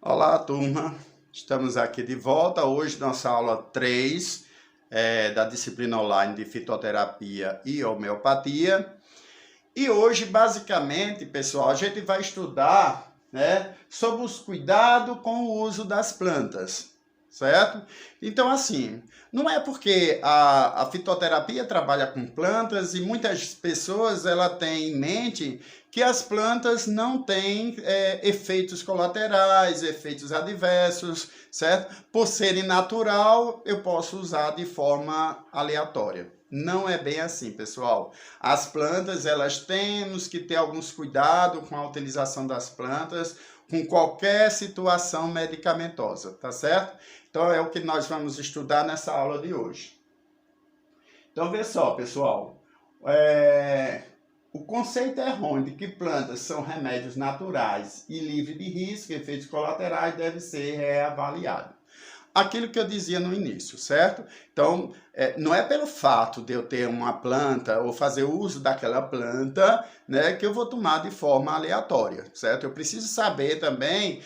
Olá, turma! Estamos aqui de volta. Hoje, nossa aula 3 da disciplina online de fitoterapia e homeopatia. E hoje, basicamente, pessoal, a gente vai estudar, sobre os cuidados com o uso das plantas, certo? Então, assim, não é porque a fitoterapia trabalha com plantas e muitas pessoas ela têm em mente que as plantas não têm efeitos colaterais, efeitos adversos, certo? Por serem natural, eu posso usar de forma aleatória. Não é bem assim, pessoal. As plantas, elas temos que ter alguns cuidados com a utilização das plantas, com qualquer situação medicamentosa, tá certo? Então, é o que nós vamos estudar nessa aula de hoje. Então, vê só, pessoal. O conceito errôneo de que plantas são remédios naturais e livres de risco e efeitos colaterais deve ser reavaliado. Aquilo que eu dizia no início, certo? Então, não é pelo fato de eu ter uma planta ou fazer uso daquela planta, que eu vou tomar de forma aleatória, certo? Eu preciso saber também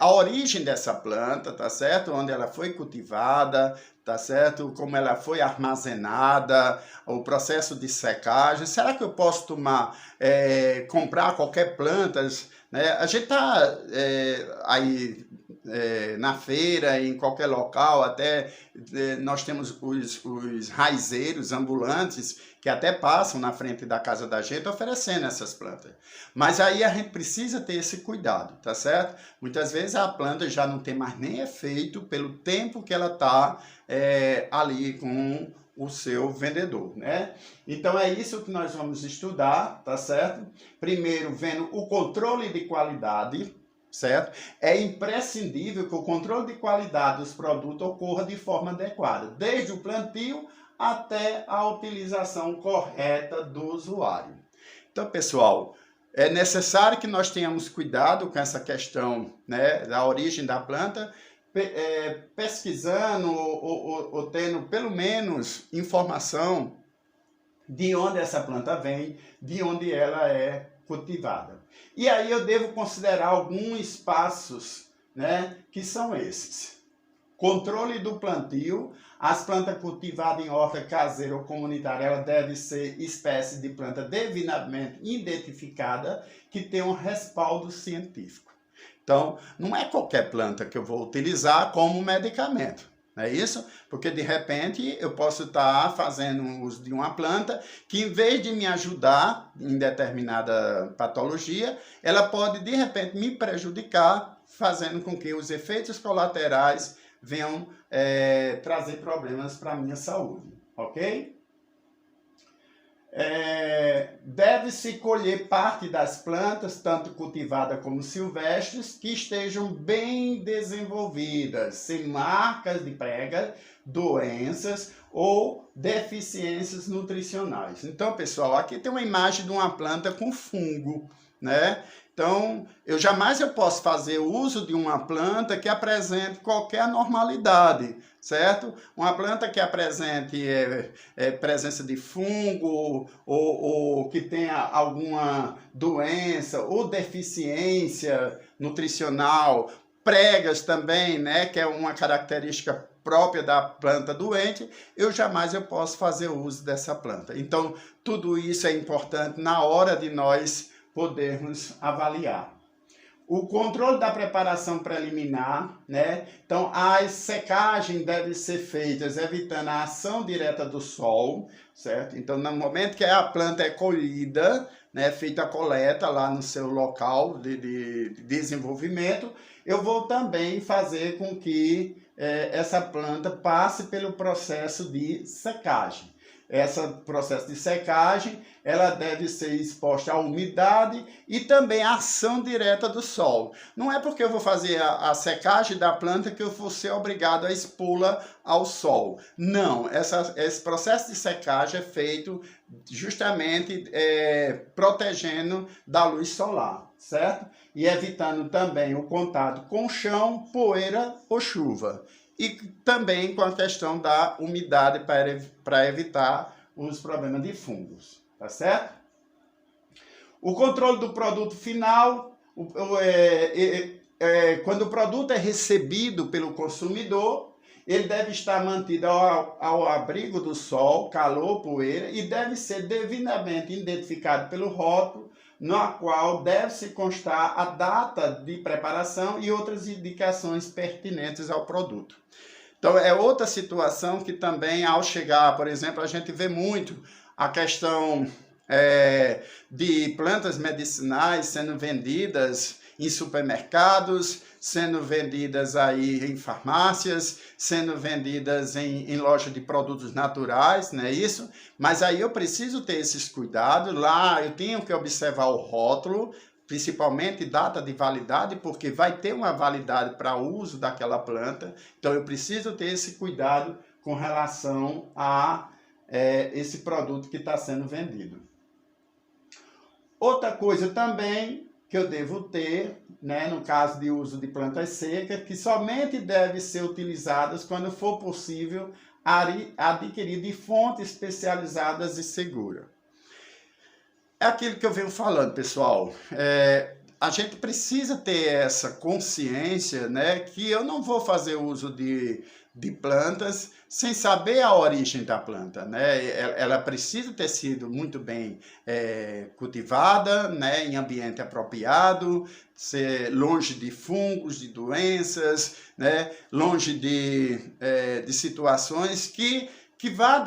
a origem dessa planta, tá certo? Onde ela foi cultivada, tá certo? Como ela foi armazenada, o processo de secagem. Será que eu posso comprar qualquer planta, né? A gente tá aí na feira, em qualquer local, até nós temos os raizeiros ambulantes que até passam na frente da casa da gente oferecendo essas plantas. Mas aí a gente precisa ter esse cuidado, tá certo? Muitas vezes a planta já não tem mais nem efeito pelo tempo que ela está ali com o seu vendedor, né? Então é isso que nós vamos estudar, tá certo? Primeiro, vendo o controle de qualidade, certo? É imprescindível que o controle de qualidade dos produtos ocorra de forma adequada, desde o plantio até a utilização correta do usuário. Então, pessoal, é necessário que nós tenhamos cuidado com essa questão, da origem da planta, pesquisando ou tendo pelo menos informação de onde essa planta vem, de onde ela é cultivada. E aí eu devo considerar alguns passos, que são esses. Controle do plantio. As plantas cultivadas em horta caseira ou comunitária, ela deve ser espécie de planta devidamente identificada, que tem um respaldo científico. Então, não é qualquer planta que eu vou utilizar como medicamento. Não é isso? Porque de repente eu posso estar fazendo uso de uma planta que, em vez de me ajudar em determinada patologia, ela pode de repente me prejudicar, fazendo com que os efeitos colaterais venham trazer problemas para a minha saúde, ok? Deve-se colher parte das plantas, tanto cultivadas como silvestres, que estejam bem desenvolvidas, sem marcas de prega, doenças ou deficiências nutricionais. Então, pessoal, aqui tem uma imagem de uma planta com fungo, né? Então, jamais eu posso fazer uso de uma planta que apresente qualquer anormalidade, certo? Uma planta que apresente presença de fungo ou que tenha alguma doença ou deficiência nutricional, pregas também, que é uma característica própria da planta doente, eu posso fazer uso dessa planta. Então, tudo isso é importante na hora de nós podermos avaliar. O controle da preparação preliminar, Então, as secagens devem ser feitas evitando a ação direta do sol, certo? Então, no momento que a planta é colhida, feita a coleta lá no seu local de desenvolvimento, eu vou também fazer com que essa planta passe pelo processo de secagem. Esse processo de secagem, ela deve ser exposta à umidade e também à ação direta do sol. Não é porque eu vou fazer a secagem da planta que eu vou ser obrigado a expô-la ao sol. Não, esse processo de secagem é feito justamente protegendo da luz solar, certo? E evitando também o contato com chão, poeira ou chuva. E também com a questão da umidade para evitar os problemas de fungos, tá certo? O controle do produto final, quando o produto é recebido pelo consumidor, ele deve estar mantido ao abrigo do sol, calor, poeira, e deve ser devidamente identificado pelo rótulo, na qual deve-se constar a data de preparação e outras indicações pertinentes ao produto. Então, é outra situação que também, ao chegar, por exemplo, a gente vê muito a questão de plantas medicinais sendo vendidas em supermercados, sendo vendidas aí em farmácias, sendo vendidas em loja de produtos naturais, não é isso? Mas aí eu preciso ter esses cuidados, lá eu tenho que observar o rótulo, principalmente data de validade, porque vai ter uma validade para uso daquela planta, então eu preciso ter esse cuidado com relação a esse produto que está sendo vendido. Outra coisa também que eu devo ter, né, no caso de uso de plantas secas, que somente deve ser utilizadas quando for possível adquirir de fontes especializadas e seguras. É aquilo que eu venho falando, pessoal. A gente precisa ter essa consciência, né, que eu não vou fazer uso de plantas sem saber a origem da planta, né? Ela precisa ter sido muito bem cultivada, né, em ambiente apropriado, ser longe de fungos, de doenças, né, longe de situações que vá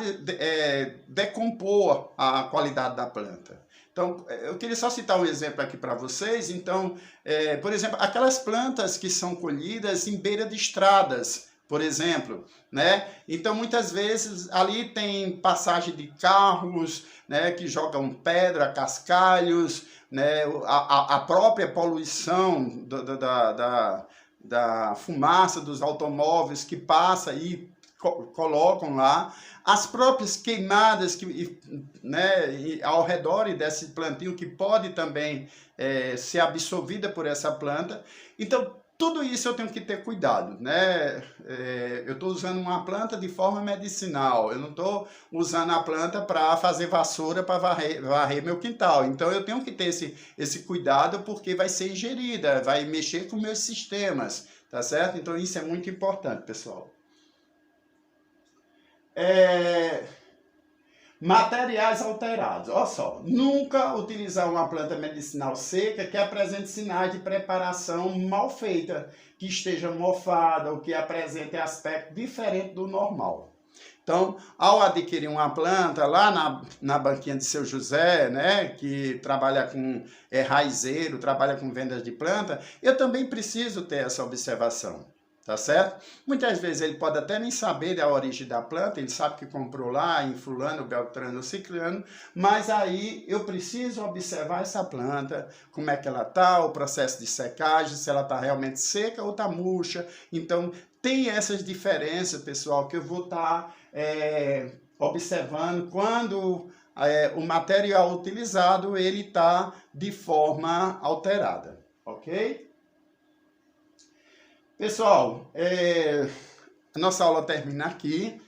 decompor a qualidade da planta. Então, eu queria só citar um exemplo aqui para vocês. Então, por exemplo, aquelas plantas que são colhidas em beira de estradas, por exemplo, né? Então, muitas vezes, ali tem passagem de carros, né, que jogam pedra, cascalhos, né? A própria poluição da fumaça dos automóveis que passa e colocam lá, as próprias queimadas que, né, ao redor desse plantio que pode também ser absorvida por essa planta. Então, tudo isso eu tenho que ter cuidado, né? Eu estou usando uma planta de forma medicinal, eu não estou usando a planta para fazer vassoura para varrer meu quintal. Então, eu tenho que ter esse cuidado, porque vai ser ingerida, vai mexer com meus sistemas, tá certo? Então, isso é muito importante, pessoal. Materiais alterados. Olha só, nunca utilizar uma planta medicinal seca que apresente sinais de preparação mal feita, que esteja mofada ou que apresente aspecto diferente do normal. Então, ao adquirir uma planta lá na banquinha de seu José, né, que trabalha com raizeiro, trabalha com vendas de planta, eu também preciso ter essa observação. Tá certo? Muitas vezes ele pode até nem saber da origem da planta, ele sabe que comprou lá em fulano, beltrano, ciclano, mas aí eu preciso observar essa planta, como é que ela tá, o processo de secagem, se ela tá realmente seca ou tá murcha. Então, tem essas diferenças, pessoal, que eu vou estar observando quando o material utilizado ele tá de forma alterada, ok? Pessoal, a nossa aula termina aqui.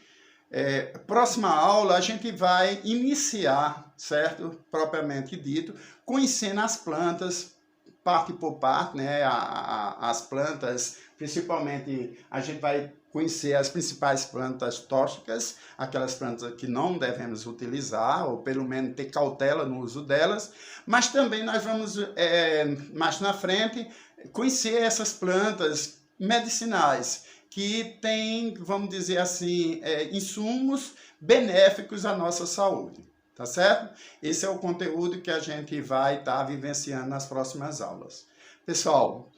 Próxima aula a gente vai iniciar, certo? Propriamente dito, conhecendo as plantas, parte por parte, né? As plantas, principalmente a gente vai conhecer as principais plantas tóxicas, aquelas plantas que não devemos utilizar, ou pelo menos ter cautela no uso delas, mas também nós vamos, mais na frente, conhecer essas plantas medicinais, que têm, vamos dizer assim, insumos benéficos à nossa saúde, tá certo? Esse é o conteúdo que a gente vai estar vivenciando nas próximas aulas. Pessoal,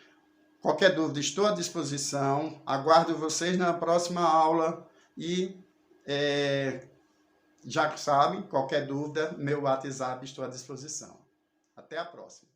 qualquer dúvida, estou à disposição, aguardo vocês na próxima aula e, já que sabem, qualquer dúvida, meu WhatsApp estou à disposição. Até a próxima.